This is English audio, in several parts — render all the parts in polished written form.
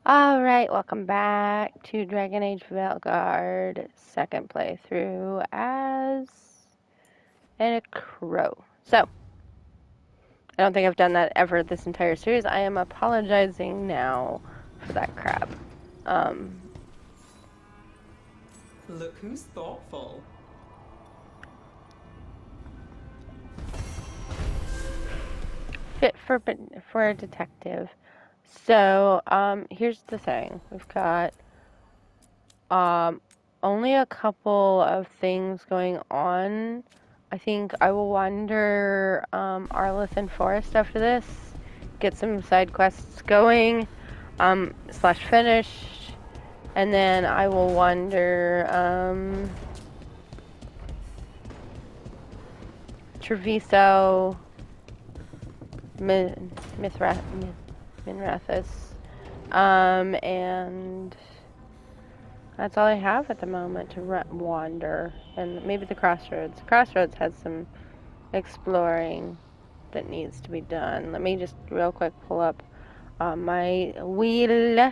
Alright, welcome back to Dragon Age Veilguard, second playthrough as a crow. So, I don't think I've done that ever this entire series. I am apologizing now for that crap. Look who's thoughtful. Fit for a detective. So, here's the thing. We've got, only a couple of things going on. I think I will wander Arlith and Forest after this, get some side quests going, slash finished, and then I will wander Treviso, Minrathis, and that's all I have at the moment to wander, and maybe the Crossroads. Crossroads has some exploring that needs to be done. Let me just real quick pull up my wheel.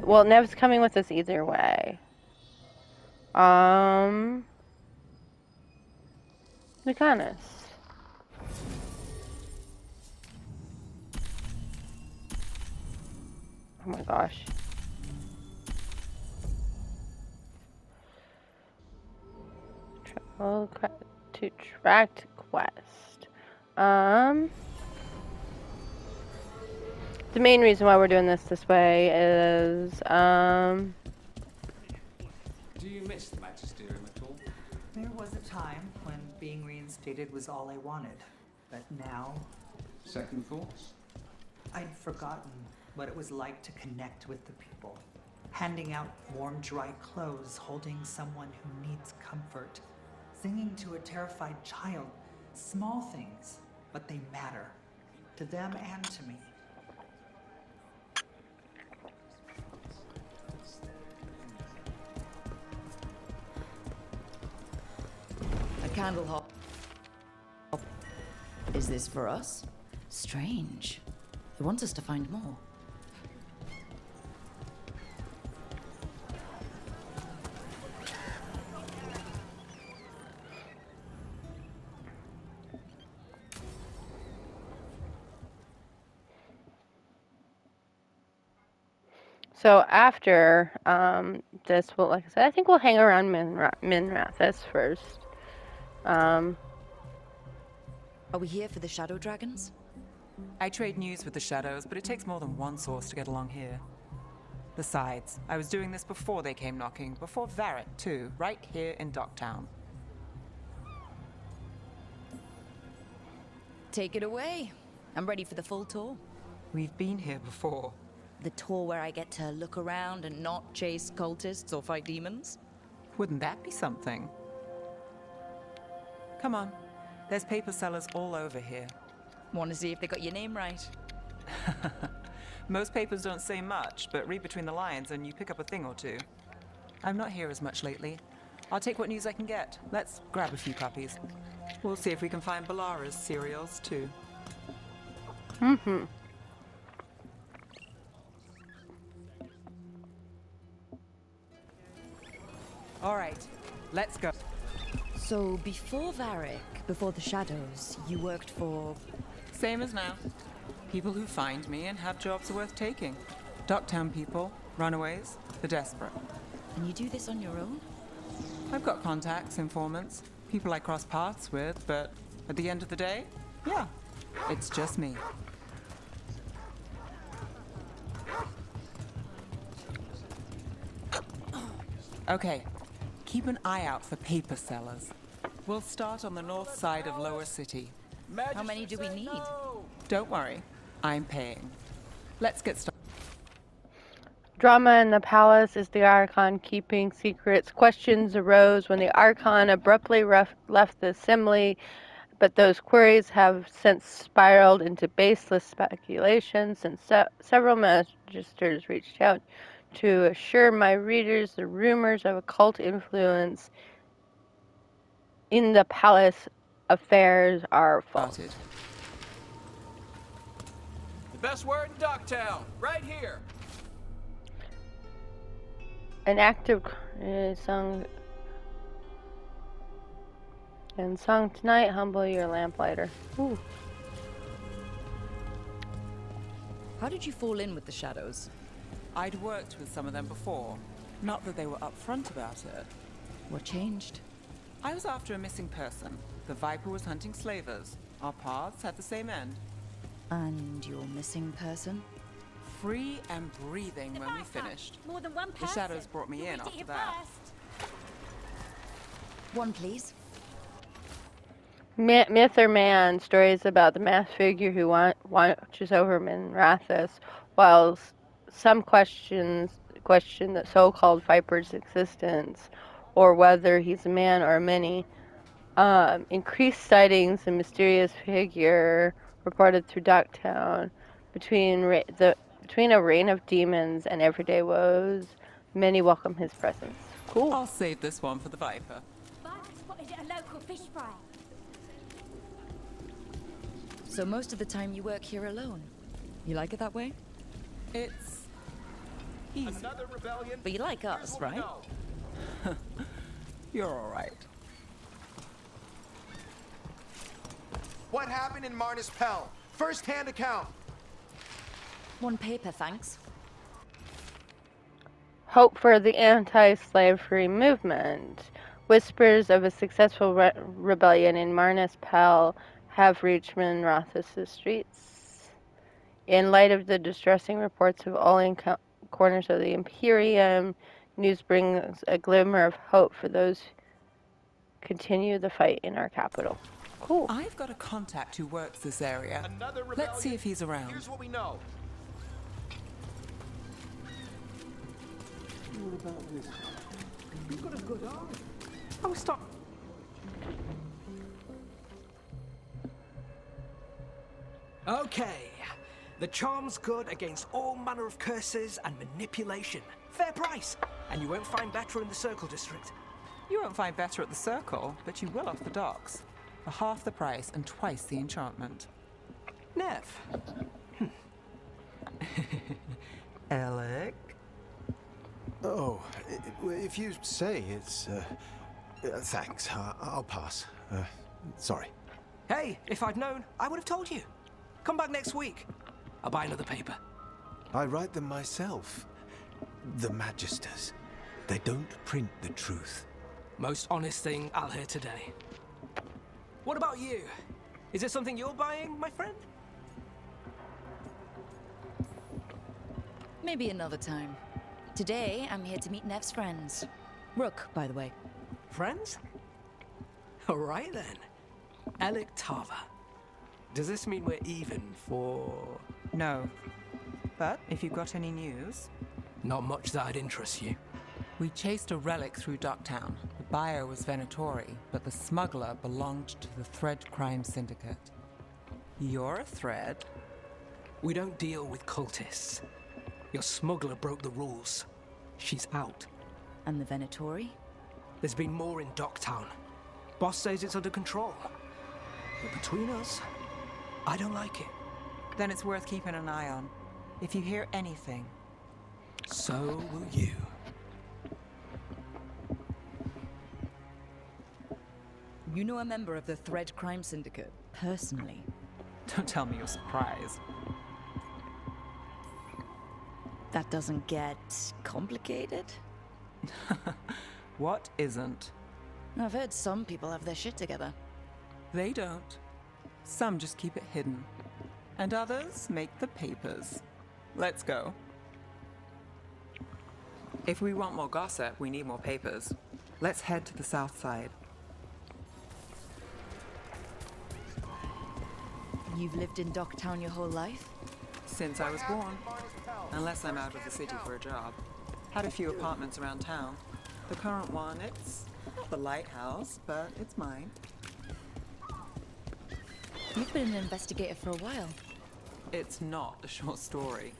Well, Nev's coming with us either way. Lucanus. Oh my gosh. Travel to tract quest. The main reason why we're doing this way is, Do you miss the Magisterium at all? There was a time when being reinstated was all I wanted, but now Second thoughts? I'd forgotten what it was like to connect with the people. Handing out warm, dry clothes, holding someone who needs comfort, singing to a terrified child. Small things, but they matter. To them and to me. A candle hop. Is this for us? Strange. He wants us to find more. so after this, well, like I said, I think we'll hang around Minrathis first. Are we here for the Shadow Dragons? I trade news with the Shadows, but it takes more than one source to get along here. Besides, I was doing this before they came knocking, before Varret too, right here in Docktown. Take it away. I'm ready for the full tour. We've been here before. The tour where I get to look around and not chase cultists or fight demons? Wouldn't that be something? Come on. There's paper sellers all over here. Want to see if they got your name right? Most papers don't say much, but read between the lines and you pick up a thing or two. I'm not here as much lately. I'll take what news I can get. Let's grab a few copies. We'll see if we can find Balara's cereals, too. Mm-hmm. All right, let's go. So, before Varric, before the Shadows, you worked for... Same as now. People who find me and have jobs worth taking. Docktown people, runaways, the desperate. And you do this on your own? I've got contacts, informants, people I cross paths with, but at the end of the day, yeah, it's just me. Okay, keep an eye out for paper sellers. We'll start on the north side of Lower City. How many do we need? Don't worry, I'm paying. Let's get started. Drama in the palace is the Archon keeping secrets. Questions arose when the Archon abruptly left the assembly, but those queries have since spiraled into baseless speculation since several magisters reached out to assure my readers the rumors of occult influence in the palace affairs are false. Started. The best word in Ducktown, right here. An active song and song tonight, humble your lamplighter. Ooh. How did you fall in with the shadows? I'd worked with some of them before. Not that they were upfront about it. What changed? I was after a missing person. The Viper was hunting slavers. Our paths had the same end. And your missing person? Free and breathing when we finished. More than one The person. shadows brought me You'll in read it after here that. first. One, please. Myth or man, stories about the masked figure who watches over Minrathous, while some question the so-called Viper's existence, or whether he's a man or a many. Increased sightings of mysterious figure reported through Ducktown. Between a reign of demons and everyday woes, many welcome his presence. Cool. I'll save this one for the Viper. Viper spotted at a local fish fry. So most of the time you work here alone. You like it that way? It's easy. Another rebellion. But you like Here's us, what we right? know. You're all right. What happened in Marnus Pell? First-hand account. One paper, thanks. Hope for the anti-slavery movement. Whispers of a successful rebellion in Marnus Pell have reached Minrathous' streets. In light of the distressing reports of all corners of the Imperium, news brings a glimmer of hope for those who continue the fight in our capital. Cool. I've got a contact who works this area. Another rebellion. Let's see if he's around. Here's what we know. What about this? You've got a good eye. Oh, stop. Okay. The charm's good against all manner of curses and manipulation. Fair price. And you won't find better in the Circle District. You won't find better at the Circle, but you will off the docks. For half the price and twice the enchantment. Nev. Alec? Oh, if you say it's, thanks. I'll pass. Sorry. Hey, if I'd known, I would have told you. Come back next week. I'll buy another paper. I write them myself. The Magisters. They don't print the truth. Most honest thing I'll hear today. What about you? Is it something you're buying, my friend? Maybe another time. Today, I'm here to meet Nev's friends. Rook, by the way. Friends? All right then. Alec Tava. Does this mean we're even for... No. But if you've got any news... Not much that'd interest you. We chased a relic through Ducktown. The buyer was Venatori, but the smuggler belonged to the Thread Crime Syndicate. You're a thread? We don't deal with cultists. Your smuggler broke the rules. She's out. And the Venatori? There's been more in Docktown. Boss says it's under control. But between us, I don't like it. Then it's worth keeping an eye on. If you hear anything... So will you. You know a member of the Thread Crime Syndicate, personally. Don't tell me you're surprised. That doesn't get complicated? What isn't? I've heard some people have their shit together. They don't. Some just keep it hidden. And others make the papers. Let's go. If we want more gossip, we need more papers. Let's head to the south side. You've lived in Docktown your whole life? Since I was born. Unless I'm out of the city for a job. Had a few apartments around town. The current one, it's not the lighthouse, but it's mine. You've been an investigator for a while. It's not a short story.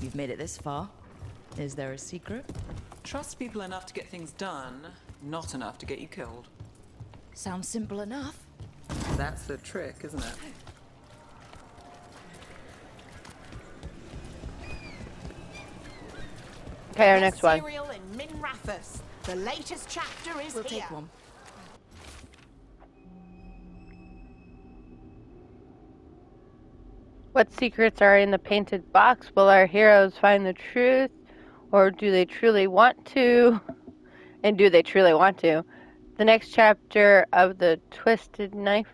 You've made it this far. Is there a secret? Trust people enough to get things done, not enough to get you killed. Sounds simple enough. That's the trick, isn't it? Okay, our next one. Cereal in Min Rathus. The latest chapter is We'll here. take one. What secrets are in the painted box? Will our heroes find the truth? Or do they truly want to? And do they truly want to? The next chapter of the Twisted Knife,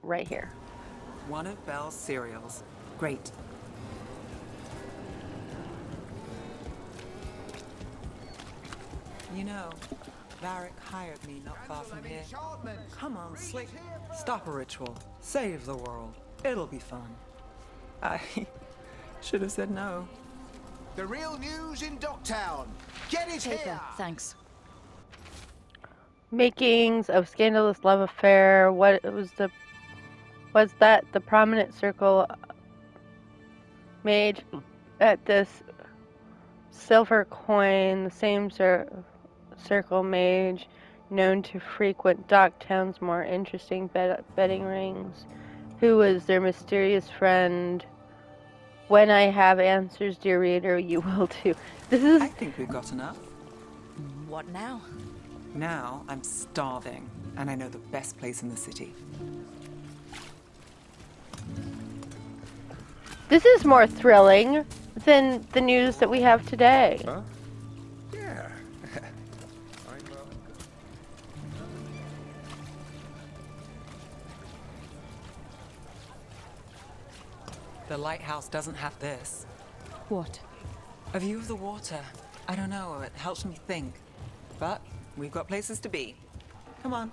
right here. One of Belle's cereals. Great. You know, Varric hired me not far from here. Come on, Slick. Stop a ritual. Save the world. It'll be fun. I should have said no. The real news in Docktown. Get it Paper, here. thanks. Makings of scandalous love affair. What was that the prominent circle mage at this silver coin, the same circle mage known to frequent Docktown's more interesting betting rings? Who was their mysterious friend? When I have answers, dear reader, you will too. This is... I think we've got enough. What now? Now I'm starving, and I know the best place in the city. This is more thrilling than the news that we have today. Huh? Yeah. The lighthouse doesn't have this. What? A view of the water. I don't know, it helps me think. But we've got places to be. Come on.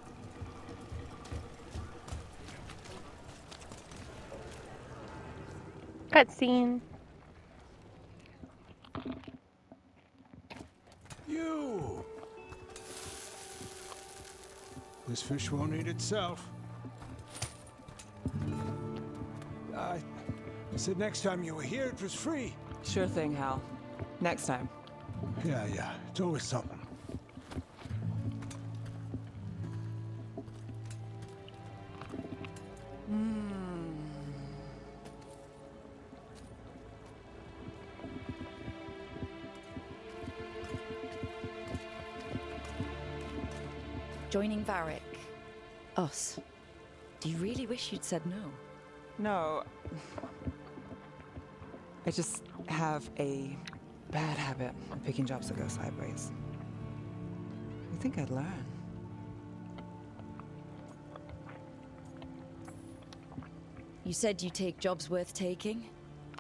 Cutscene. You! This fish won't eat itself. I said next time you were here, it was free. Sure thing, Hal. Next time. Yeah, it's always something. Joining Varric. Us. Do you really wish you'd said no? No. I just have a bad habit of picking jobs that go sideways. You think I'd learn? You said you take jobs worth taking?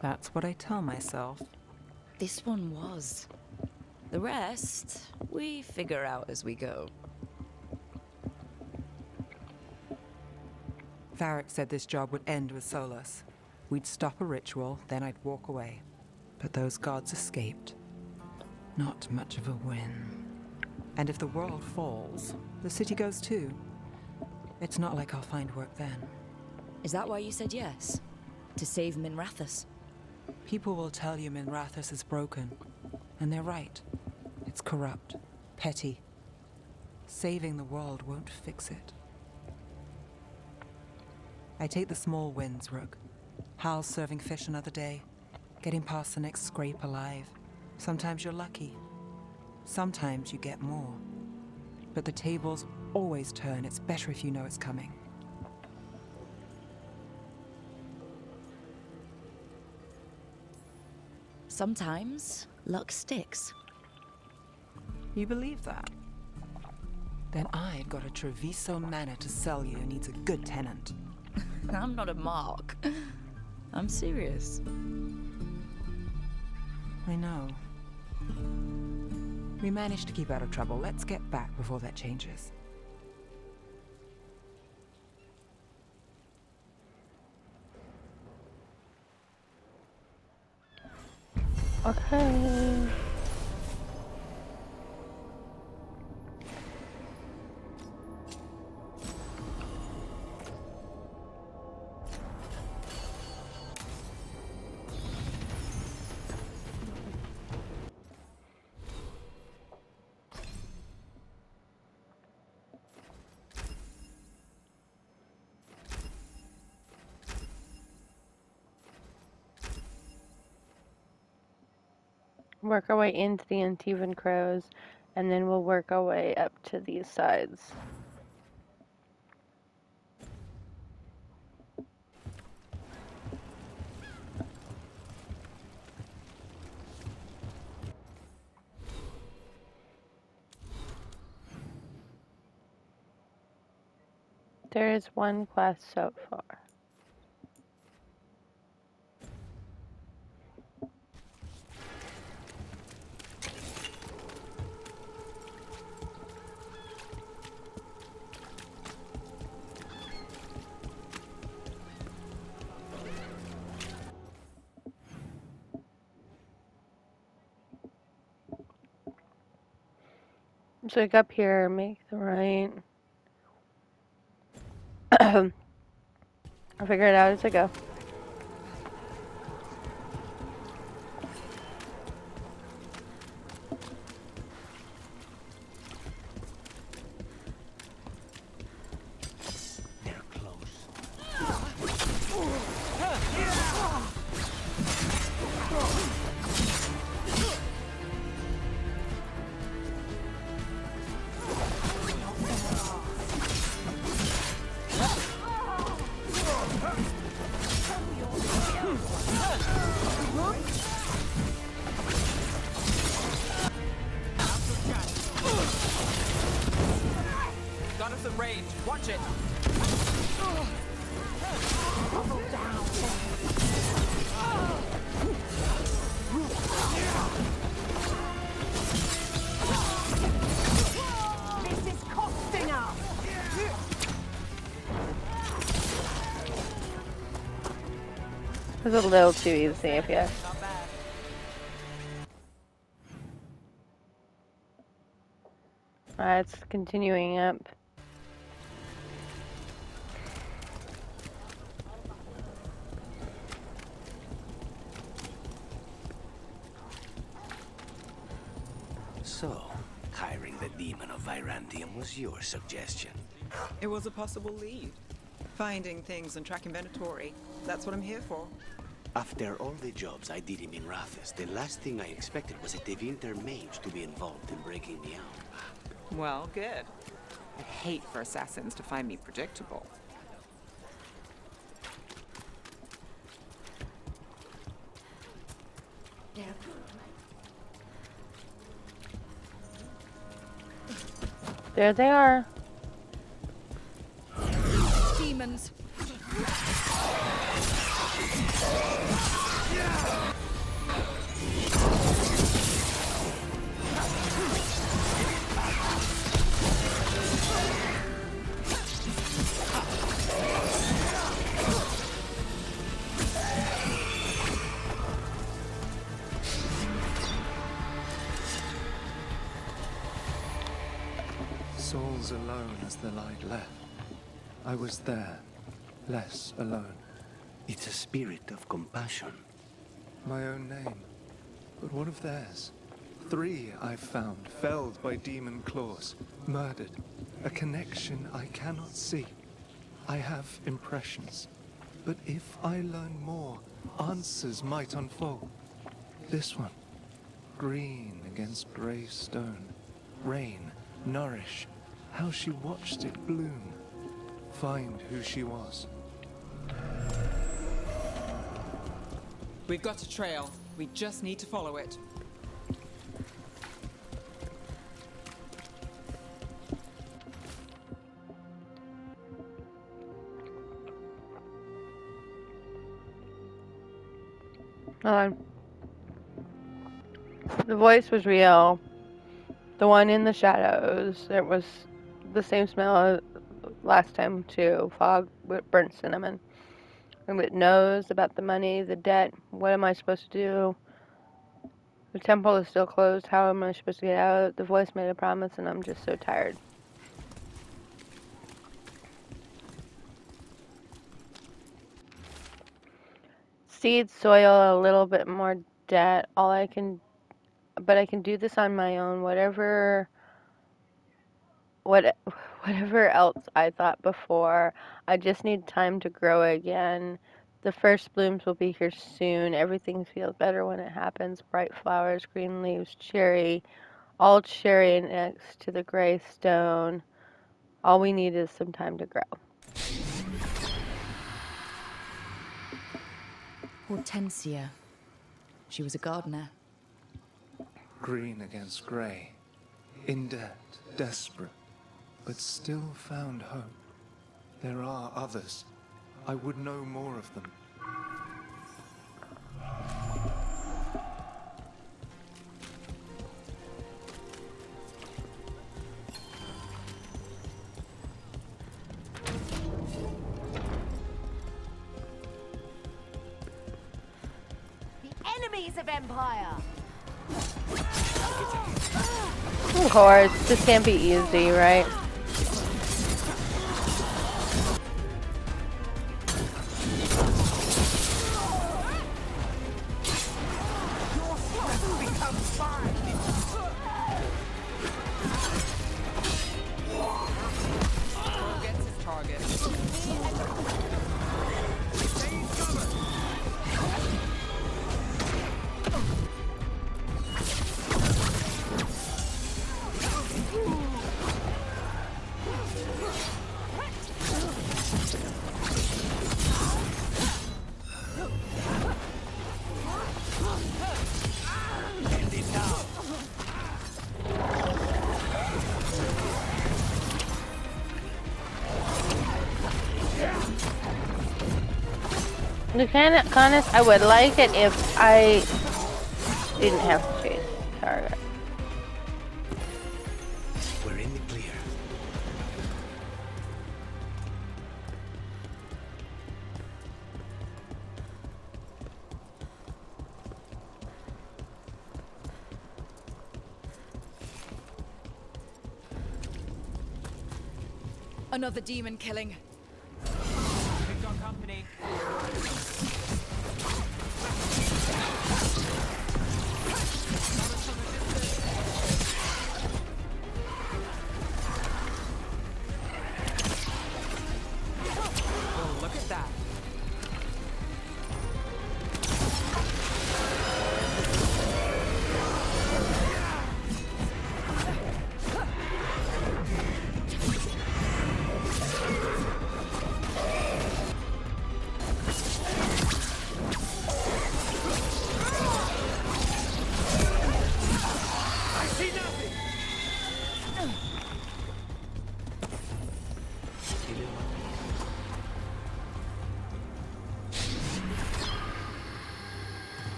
That's what I tell myself. This one was. The rest, we figure out as we go. Varric said this job would end with Solus. We'd stop a ritual, then I'd walk away. But those gods escaped. Not much of a win. And if the world falls, the city goes too. It's not like I'll find work then. Is that why you said yes? To save Min Rathus? People will tell you Min Rathus is broken. And they're right. It's corrupt. Petty. Saving the world won't fix it. I take the small wins, Rook. Hal's serving fish another day. Getting past the next scrape alive. Sometimes you're lucky. Sometimes you get more. But the tables always turn. It's better if you know it's coming. Sometimes luck sticks. You believe that? Then I've got a Treviso manor to sell you who needs a good tenant. I'm not a mark. I'm serious. I know. We managed to keep out of trouble. Let's get back before that changes. Okay. work our way into the Antivan Crows, and then we'll work our way up to these sides. There is one quest so far. So like up here, make the right. I'll figure it out as I go. They're close. Got us at range. Watch it. This is costing us! It was a little too easy if you. Not bad. Alright, it's continuing up. So, hiring the demon of Virandium was your suggestion. It was a possible lead. Finding things and tracking Venatori. That's what I'm here for. After all the jobs I did in Minrathis, the last thing I expected was a Devinter mage to be involved in breaking me out. Well, good. I hate for assassins to find me predictable. There they are. Demons. Souls alone as the light left. I was there, less alone. It's a spirit of compassion. My own name, but what of theirs? 3 I've found, felled by demon claws, murdered. A connection I cannot see. I have impressions, but if I learn more, answers might unfold. This one, green against grey stone, rain, nourish, how she watched it bloom. Find who she was. We've got a trail. We just need to follow it. Hold on. The voice was real. The one in the shadows. It was the same smell as last time too. Fog with burnt cinnamon. And it knows about the money, the debt. What am I supposed to do? The temple is still closed. How am I supposed to get out? The voice made a promise and I'm just so tired. Seed, soil, a little bit more debt. But I can do this on my own. Whatever else I thought before, I just need time to grow again. The first blooms will be here soon. Everything feels better when it happens. Bright flowers, green leaves, cherry, all cherry next to the gray stone. All we need is some time to grow. Hortensia. She was a gardener. Green against grey. In debt, desperate, but still found hope. There are others. I would know more of them. The enemies of Empire! Of course, this can't be easy, right? Gets his target. To be honest, I would like it if I didn't have to chase target. We're in the clear. Another demon killing. We've got company. Oh, look at that.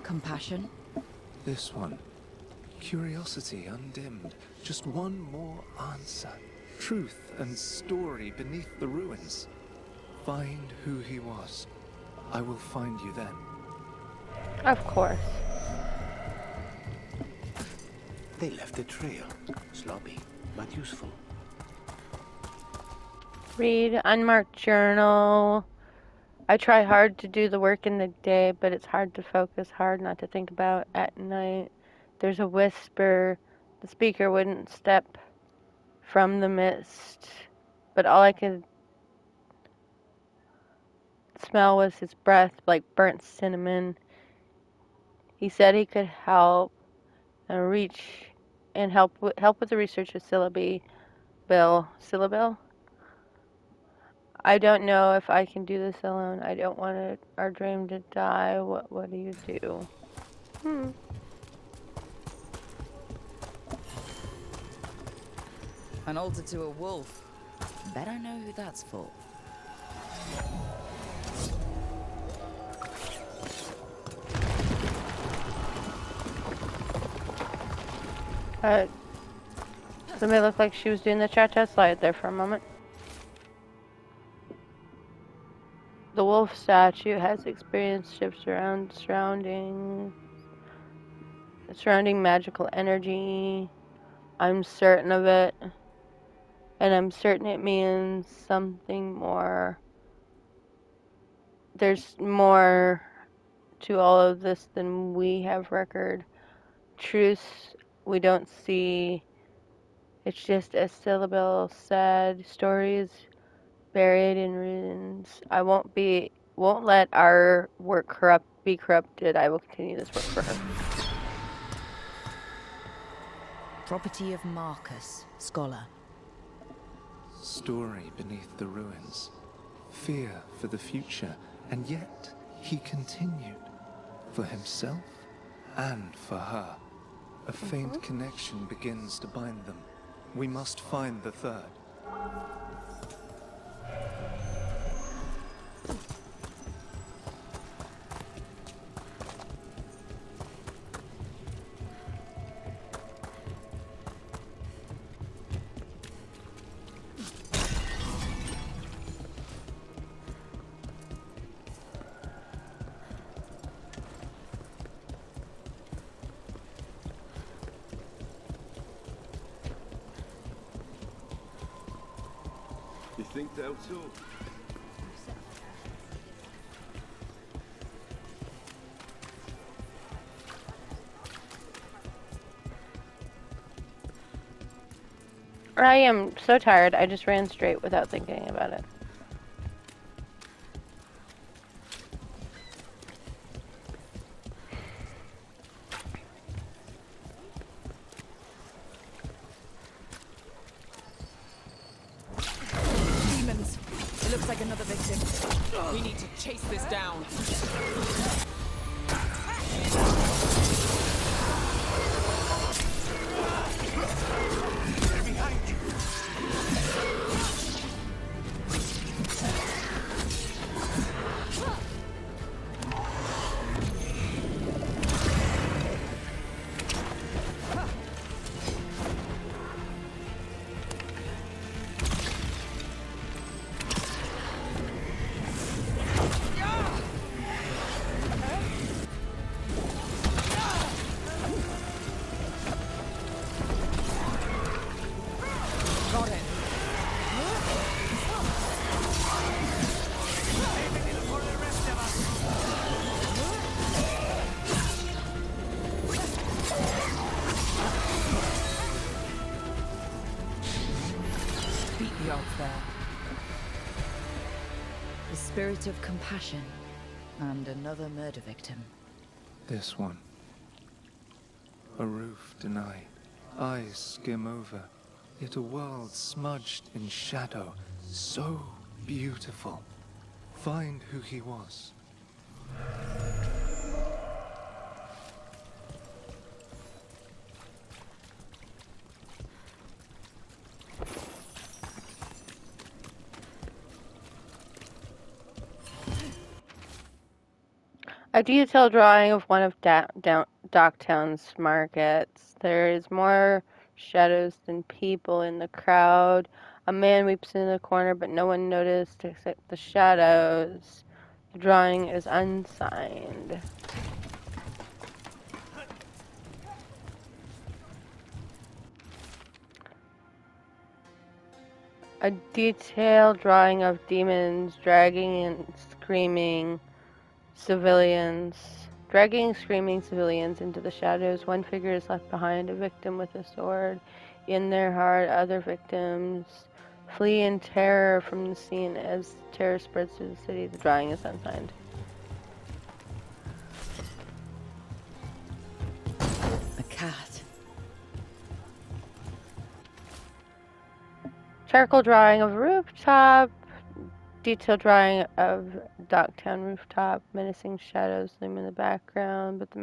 Compassion. This one. Curiosity undimmed. Just one more answer. Truth and story beneath the ruins. Find who he was. I will find you then. Of course. They left a trail. Sloppy, but useful. Read unmarked journal. I try hard to do the work in the day, but it's hard to focus, hard not to think about at night. There's a whisper. The speaker wouldn't step from the mist, but all I could smell was his breath like burnt cinnamon. He said he could help and help with the research of Syllabil. I don't know if I can do this alone. I don't want our dream to die. What do you do? An altar to a wolf. Bet I know who that's for. Somebody looked like she was doing the cha-cha slide there for a moment. The wolf statue has experienced shifts around surrounding magical energy. I'm certain of it. And I'm certain it means something more. There's more to all of this than we have record. Truths we don't see. It's just, as Syllabil said, stories buried in ruins. words. I won't let our work be corrupted. I will continue this work for her. Property of Marcus, scholar. Story beneath the ruins. Fear for the future, and yet he continued. For himself and for her. A faint connection begins to bind them. We must find the third. You think they'll talk? I am so tired, I just ran straight without thinking about it. Demons. It looks like another victim. We need to chase this down. There. The spirit of compassion and another murder victim. This one. A roof denied. Eyes skim over. Yet a world smudged in shadow. So beautiful. Find who he was. A detailed drawing of one of Docktown's markets. There is more shadows than people in the crowd. A man weeps in the corner, but no one noticed except the shadows. The drawing is unsigned. A detailed drawing of demons dragging and screaming screaming civilians into the shadows. One figure is left behind, a victim with a sword. In their heart, other victims flee in terror from the scene. As terror spreads through the city, the drawing is unsigned. A cat. Charcoal drawing of a rooftop. Detailed drawing of Docktown rooftop. Menacing shadows loom in the background, but the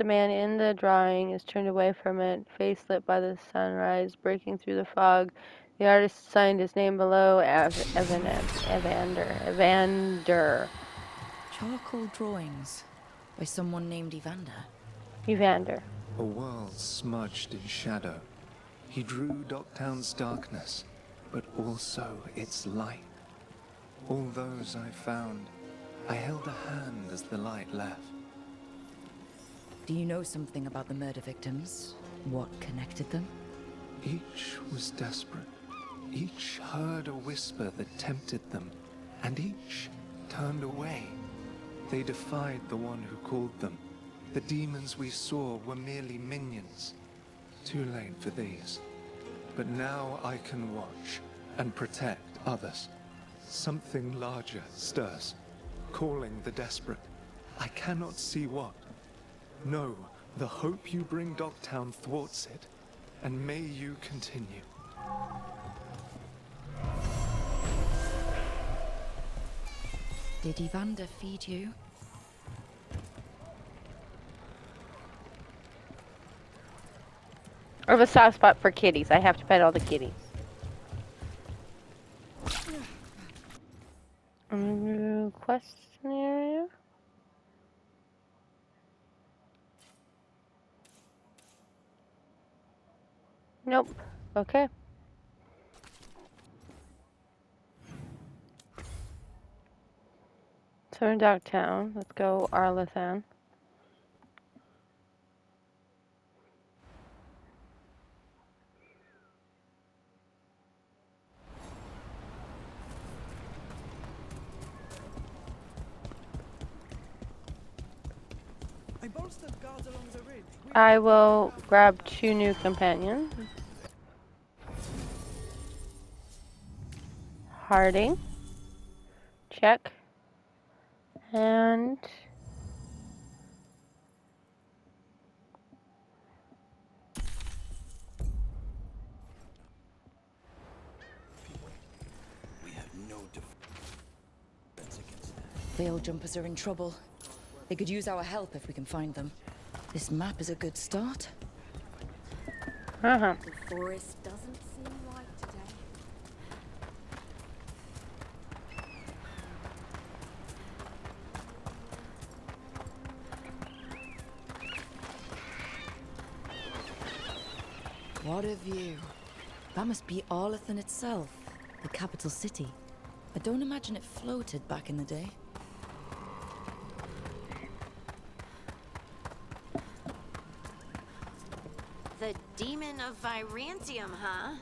man in the drawing is turned away from it, face lit by the sunrise breaking through the fog. The artist signed his name below, Evander. Charcoal drawings by someone named Evander. A world smudged in shadow. He drew Docktown's darkness, but also its light. All those I found, I held a hand as the light left. Do you know something about the murder victims? What connected them? Each was desperate. Each heard a whisper that tempted them, and each turned away. They defied the one who called them. The demons we saw were merely minions. Too late for these. but now I can watch and protect others. Something larger stirs, calling the desperate. I cannot see what. No, the hope you bring Dogtown thwarts it, and may you continue. Did Evander feed you? I have a soft spot for kitties. I have to pet all the kitties. Question area? Nope. Okay. So we're in Dogtown. Let's go Arlathan. I will grab 2 new companions. Harding. Check. And We have no defense against that. Veil jumpers are in trouble. They could use our help if we can find them. This map is a good start. uh-huh. The forest doesn't seem right today. What a view. That must be Arlathan itself, the capital city. I don't imagine it floated back in the day. The Demon of Virantium, huh?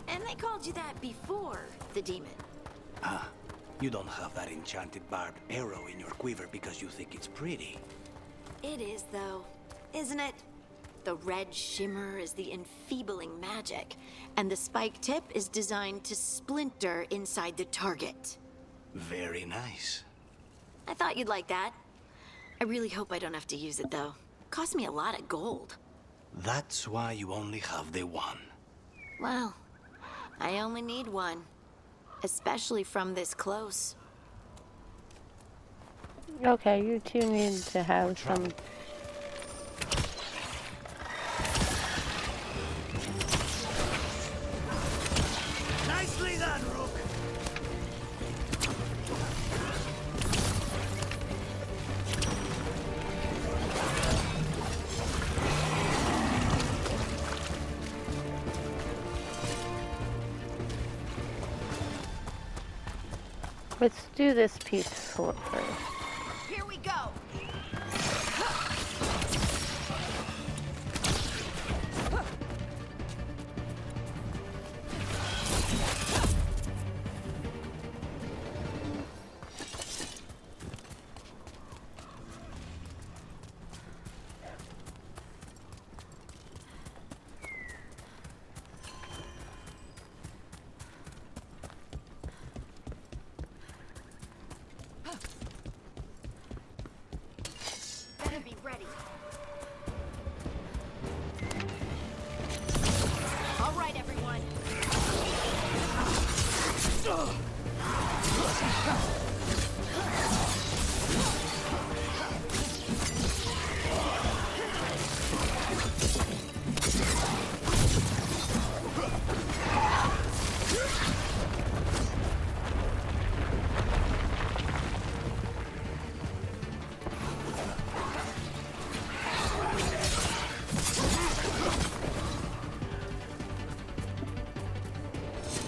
And they called you that before, the Demon. Ah, you don't have that enchanted barbed arrow in your quiver because you think it's pretty. It is, though, isn't it? The red shimmer is the enfeebling magic, and the spike tip is designed to splinter inside the target. Very nice. I thought you'd like that. I really hope I don't have to use it, though. Cost me a lot of gold. That's why you only have the one. Well, I only need one. Especially from this close. Okay, you two need to have some. Nicely done, Rook. Let's do this piece first. Here we go. Better be ready. All right, everyone.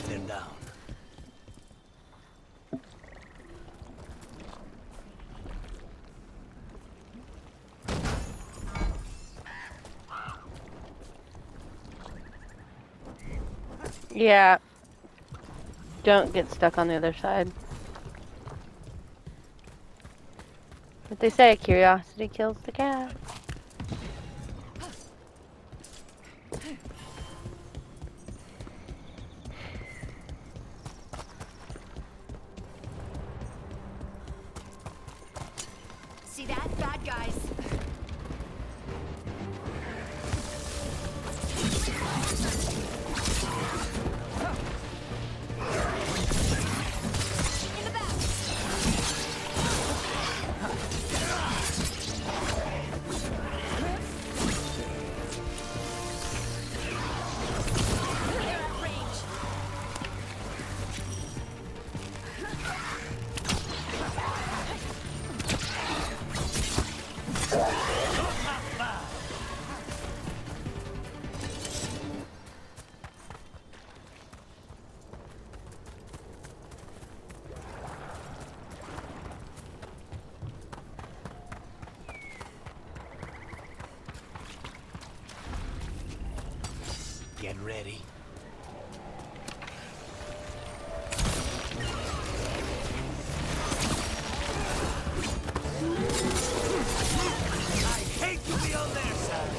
They're down. Yeah. Don't get stuck on the other side. But they say curiosity kills the cat. guys. In the back. They're at range. Get ready. I hate to be on their side.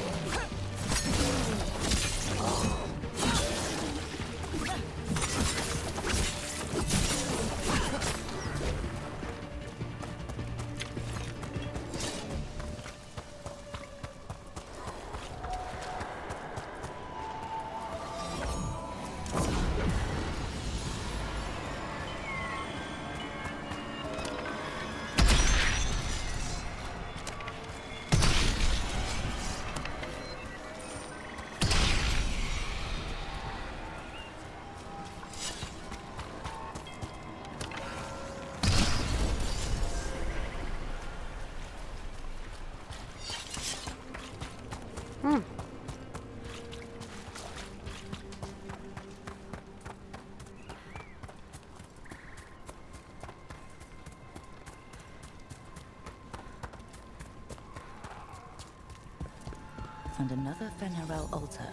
And another Fenharel altar.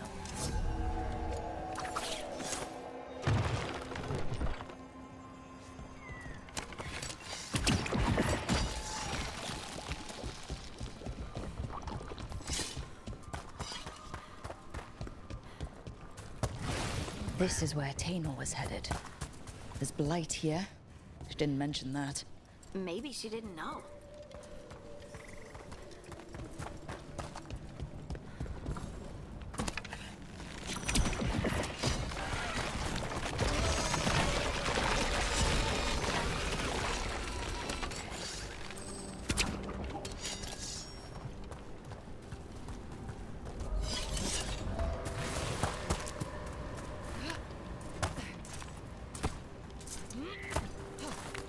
This is where Tainor was headed. There's blight here. She didn't mention that. Maybe she didn't know.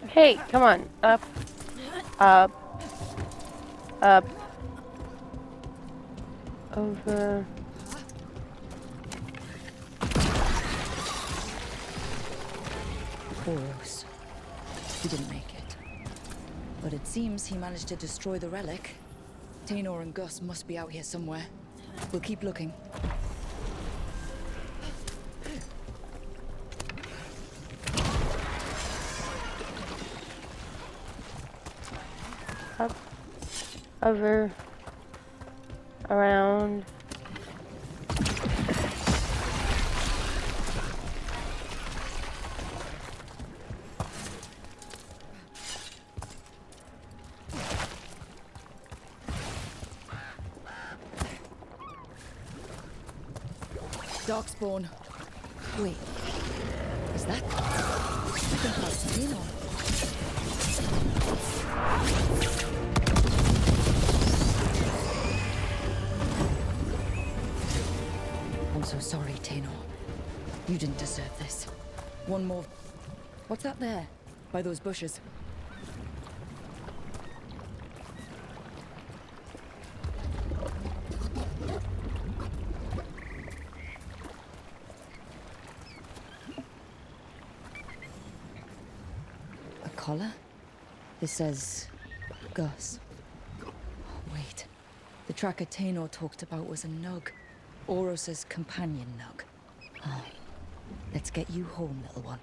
Hey, come on. Up. Up. Up. Over. Boros. He didn't make it. But it seems he managed to destroy the relic. Tainor and Gus must be out here somewhere. We'll keep looking. Up. Over. Around. Darkspawn. Wait. Is that? I think that's Tainor. I'm so sorry, Tainor. You didn't deserve this. One more. What's that there? By those bushes. A collar? This says Gus. Oh, wait. The tracker Tainor talked about was a nug. Oros's companion nug. Oh. Let's get you home, little one.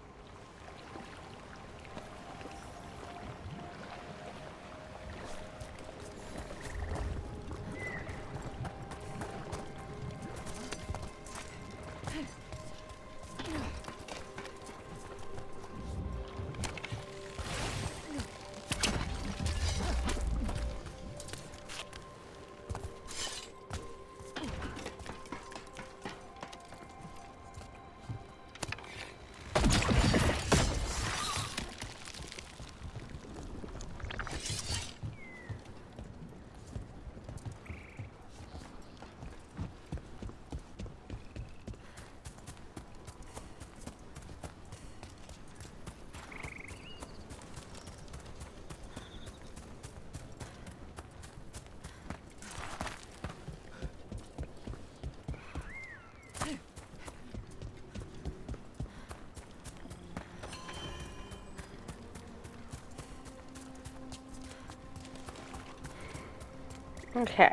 Okay.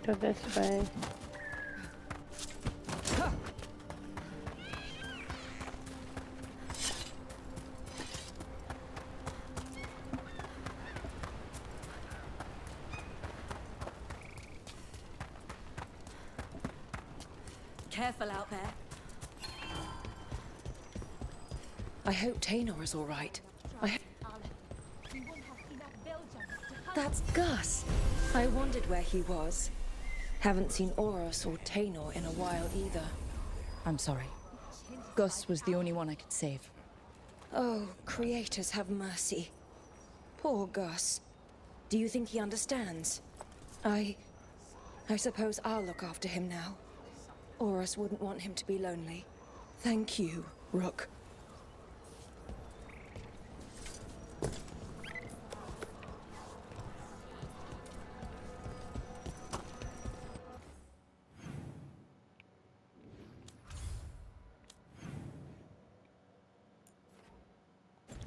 Go this way. Careful out there. I hope Taynor is all right. That's Gus. I wondered where he was. Haven't seen Oros or Taynor in a while either. I'm sorry. Gus was the only one I could save. Oh, creators have mercy. Poor Gus. Do you think he understands? I suppose I'll look after him now. Oros wouldn't want him to be lonely. Thank you, Rook.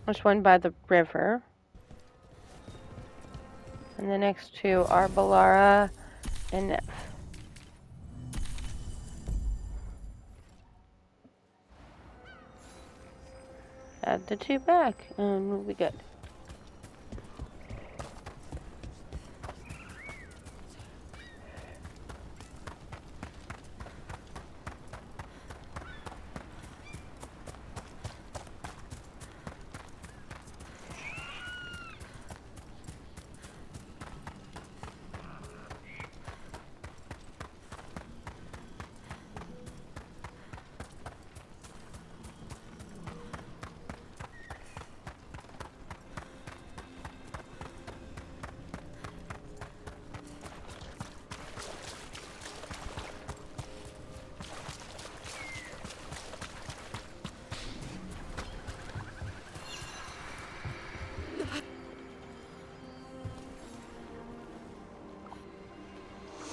There's one by the river. And the next two are Balara and Nef. Add the two back, and we'll be good.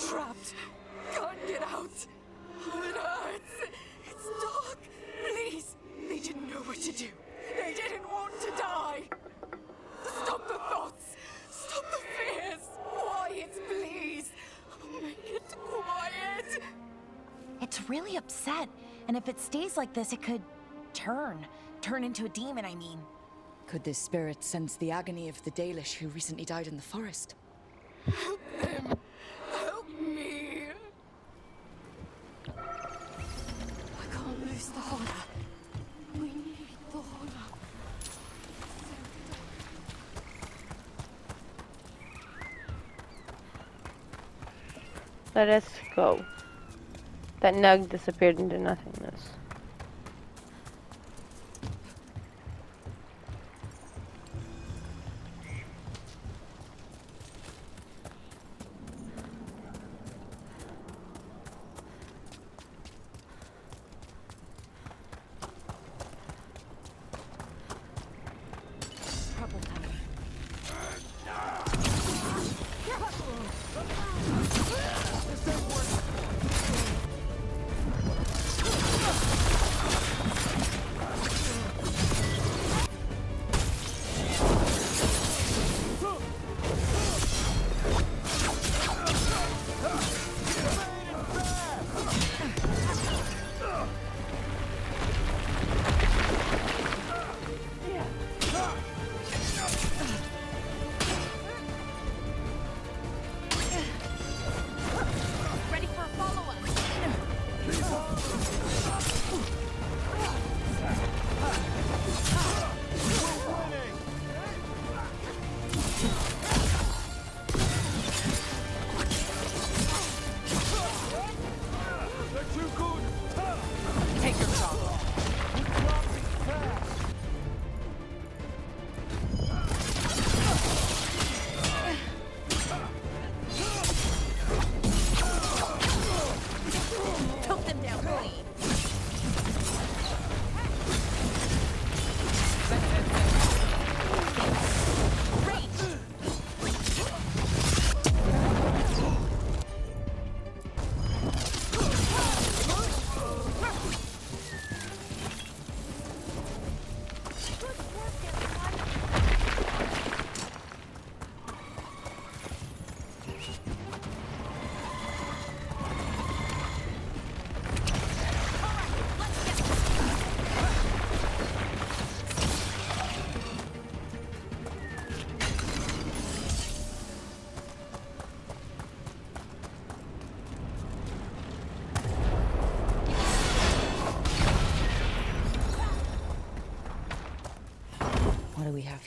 Trapped. Can't get out. It hurts. It's dark. Please. They didn't know what to do. They didn't want to die. Stop the thoughts. Stop the fears. Quiet, please. Make it quiet. It's really upset. And if it stays like this, it could turn into a demon, I mean. Could this spirit sense the agony of the Dalish who recently died in the forest? Help them. Help me. I can't lose the Horror. We need the Horror. Let us go. That nug disappeared into nothingness.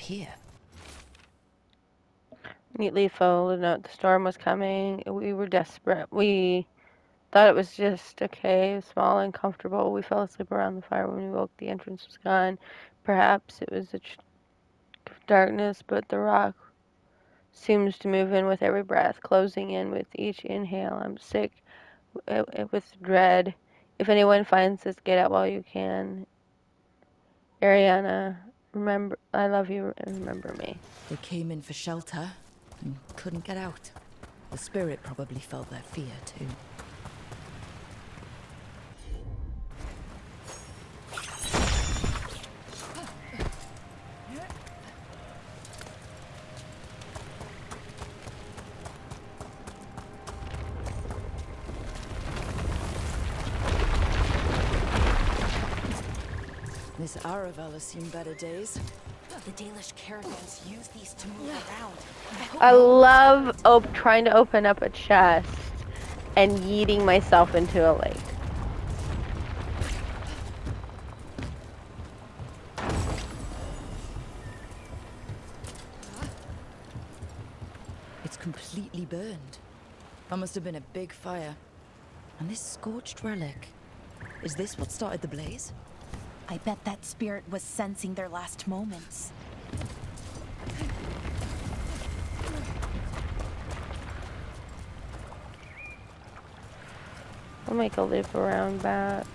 here? Neatly folded note. The storm was coming. We were desperate. We thought it was just okay, small and comfortable. We fell asleep around the fire when we woke. The entrance was gone. Perhaps it was the darkness, but the rock seems to move in with every breath, closing in with each inhale. I'm sick with dread. If anyone finds this, get out while you can. Ariana, remember, I love you and remember me. They came in for shelter and couldn't get out. The spirit probably felt their fear too. This Aravel has seen better days. The Dalish caravans use these to move around. I love trying to open up a chest and yeeting myself into a lake. It's completely burned. That must have been a big fire. And this scorched relic. Is this what started the blaze? I bet that spirit was sensing their last moments. I'll make a loop around back.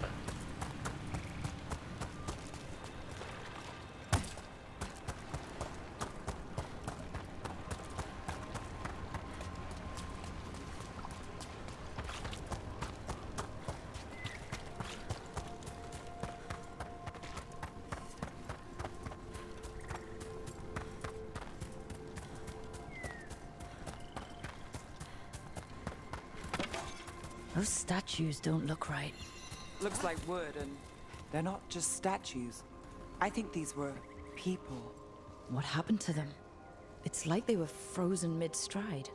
Those statues don't look right. Looks like wood, and they're not just statues. I think these were people. What happened to them? It's like they were frozen mid-stride.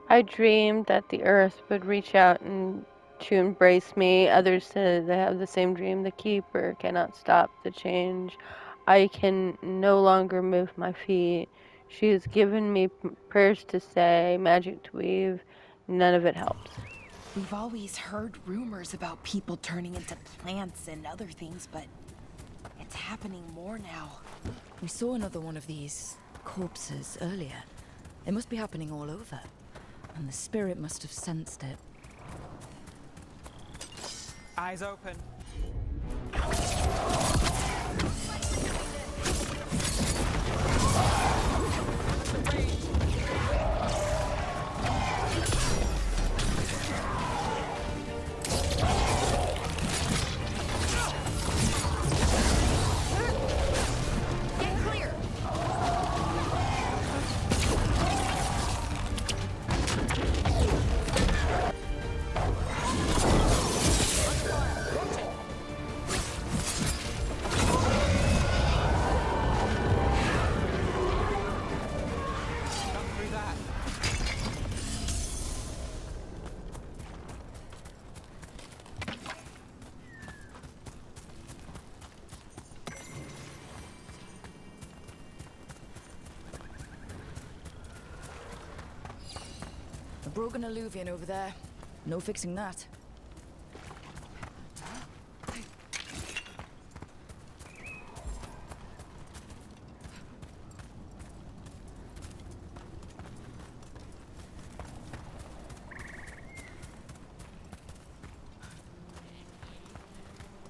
I dreamed that the earth would reach out to embrace me. Others said they have the same dream. The keeper cannot stop the change. I can no longer move my feet. She has given me prayers to say, magic to weave. None of it helps. We've always heard rumors about people turning into plants and other things, but it's happening more now. We saw another one of these corpses earlier. It must be happening all over. And the spirit must have sensed it. Eyes open. A broken alluvian over there. No fixing that.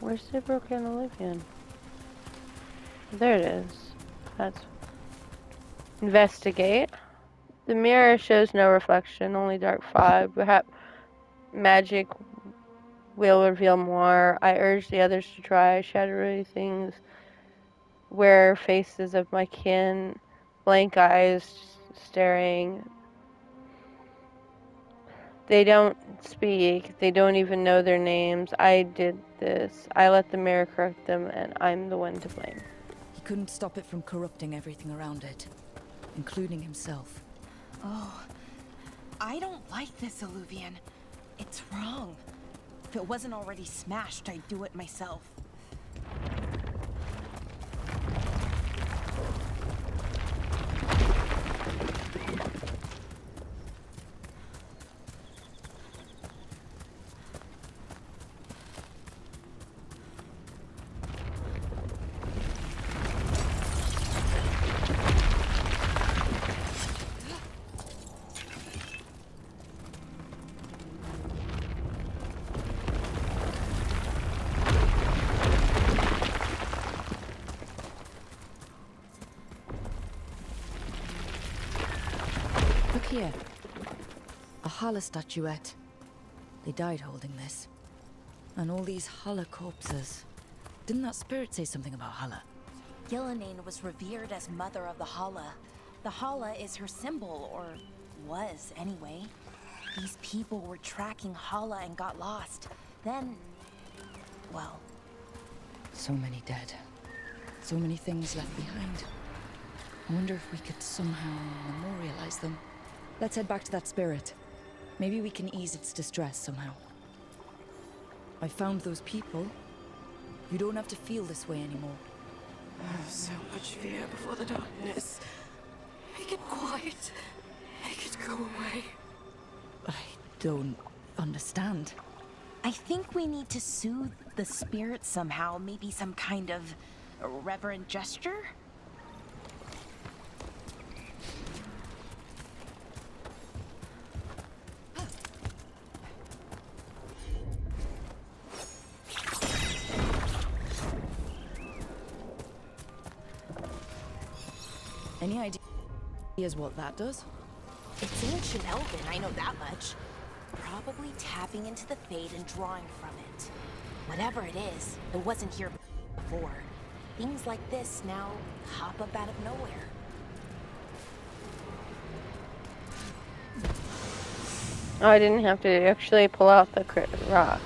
Where's the broken alluvian? There it is. That's... Investigate. The mirror shows no reflection, only dark fog. Perhaps magic will reveal more. I urge the others to try. Shadowy things wear faces of my kin, blank eyes staring. They don't speak. They don't even know their names. I did this. I let the mirror correct them, and I'm the one to blame. He couldn't stop it from corrupting everything around it, including himself. Oh, I don't like this alluvian. It's wrong. If it wasn't already smashed, I'd do it myself. here? A Hala statuette. They died holding this. And all these Hala corpses. Didn't that spirit say something about Hala? Gillenane was revered as mother of the Hala. The Hala is her symbol, or was anyway. These people were tracking Hala and got lost. Then, well... So many dead. So many things left behind. I wonder if we could somehow memorialize them. Let's head back to that spirit. Maybe we can ease its distress somehow. I found those people. You don't have to feel this way anymore. So much fear before the darkness. Make it quiet. Make it go away. I don't understand. I think we need to soothe the spirit somehow. Maybe some kind of reverent gesture? Any ideas what that does? It's ancient Elven, I know that much. Probably tapping into the Fade and drawing from it. Whatever it is, it wasn't here before. Things like this now pop up out of nowhere. Oh, I didn't have to actually pull out the rock.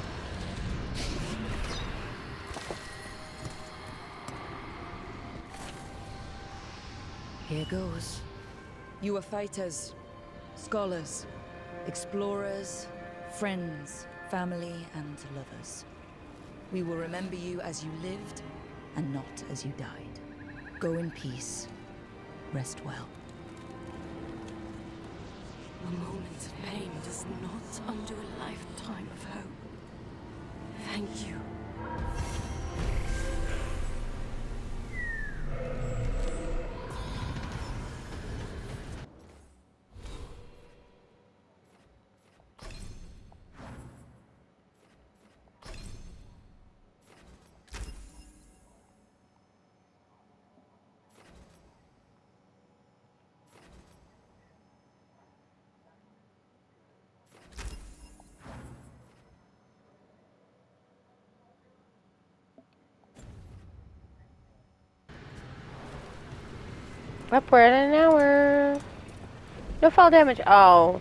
Here goes. You are fighters, scholars, explorers, friends, family, and lovers. We will remember you as you lived, and not as you died. Go in peace. Rest well. A moment of pain does not undo a lifetime of hope. Thank you. Up, we're at an hour. No fall damage. Oh.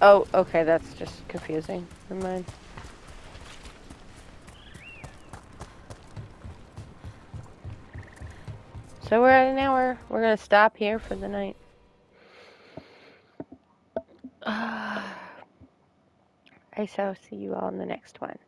Oh, okay, that's just confusing. Never mind. So we're at an hour. We're gonna stop here for the night. I shall see you all in the next one.